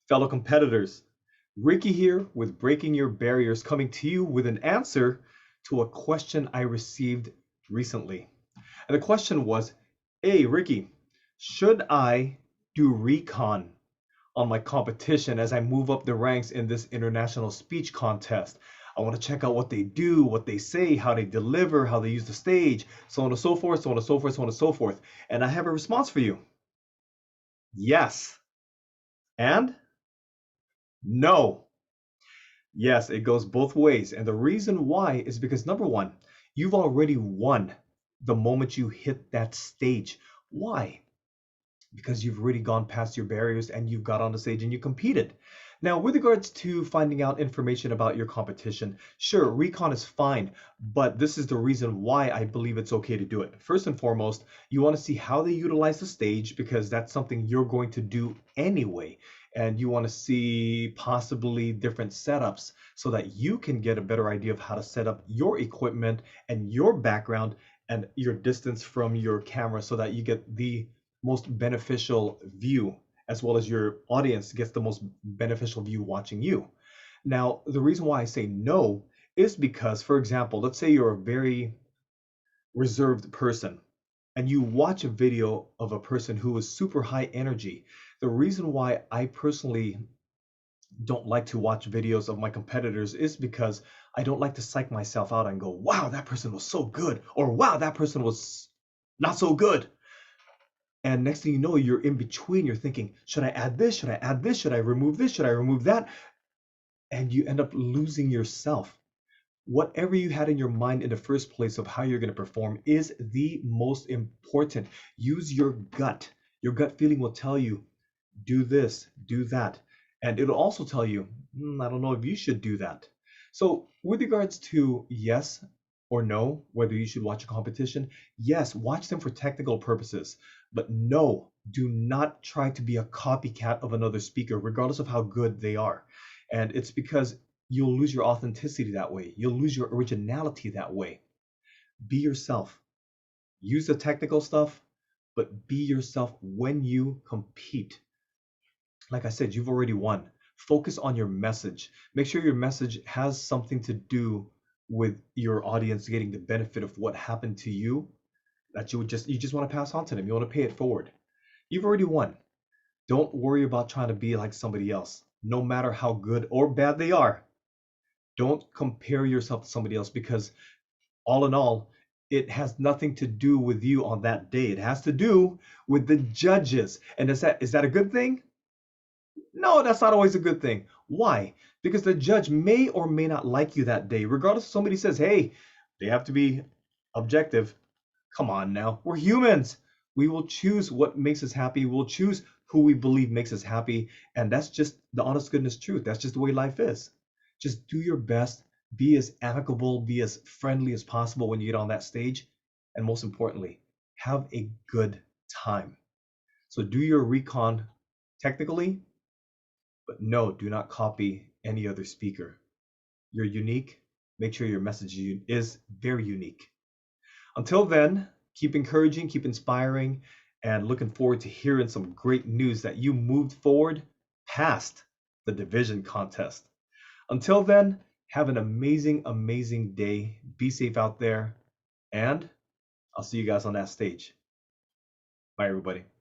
Fellow competitors, Ricky here with Breaking Your Barriers, coming to you with an answer to a question I received recently. And the question was, hey, Ricky, should I do recon on my competition as I move up the ranks in this international speech contest? I want to check out what they do, what they say, how they deliver, how they use the stage, so on and so forth, so on and so forth, so on and so forth. And I have a response for you. Yes. And no. Yes, it goes both ways. And the reason why is because number one, you've already won the moment you hit that stage. Why? Because you've already gone past your barriers and you've got on the stage and you competed. Now, with regards to finding out information about your competition, sure, recon is fine, but this is the reason why I believe it's okay to do it. First and foremost, you want to see how they utilize the stage because that's something you're going to do anyway. And you want to see possibly different setups so that you can get a better idea of how to set up your equipment and your background and your distance from your camera so that you get the most beneficial view as well as your audience gets the most beneficial view watching you. Now, the reason why I say no is because, for example, let's say you're a very reserved person and you watch a video of a person who is super high energy. The reason why I personally don't like to watch videos of my competitors is because I don't like to psych myself out and go, wow, that person was so good, or wow, that person was not so good. And next thing you know, you're in between. You're thinking, should I add this? Should I add this? Should I remove this? Should I remove that? And you end up losing yourself. Whatever you had in your mind in the first place of how you're going to perform is the most important. Use your gut. Your gut feeling will tell you, do this, do that. And it'll also tell you, I don't know if you should do that. So, with regards to yes or no, whether you should watch a competition, yes, watch them for technical purposes. But no, do not try to be a copycat of another speaker, regardless of how good they are. And it's because you'll lose your authenticity that way. You'll lose your originality that way. Be yourself. Use the technical stuff, but be yourself when you compete. Like I said, you've already won. Focus on your message. Make sure your message has something to do with your audience getting the benefit of what happened to you that you just want to pass on to them. You want to pay it forward. You've already won. Don't worry about trying to be like somebody else, no matter how good or bad they are. Don't compare yourself to somebody else because all in all, it has nothing to do with you on that day. It has to do with the judges. And is that a good thing? No, that's not always a good thing. Why? Because the judge may or may not like you that day. Regardless if somebody says, hey, they have to be objective. Come on now. We're humans. We will choose what makes us happy. We'll choose who we believe makes us happy. And that's just the honest goodness truth. That's just the way life is. Just do your best. Be as amicable, be as friendly as possible when you get on that stage. And most importantly, have a good time. So do your recon technically, but no, do not copy any other speaker. You're unique. Make sure your message is very unique. Until then, keep encouraging, keep inspiring, and looking forward to hearing some great news that you moved forward past the division contest. Until then, have an amazing, amazing day. Be safe out there, and I'll see you guys on that stage. Bye, everybody.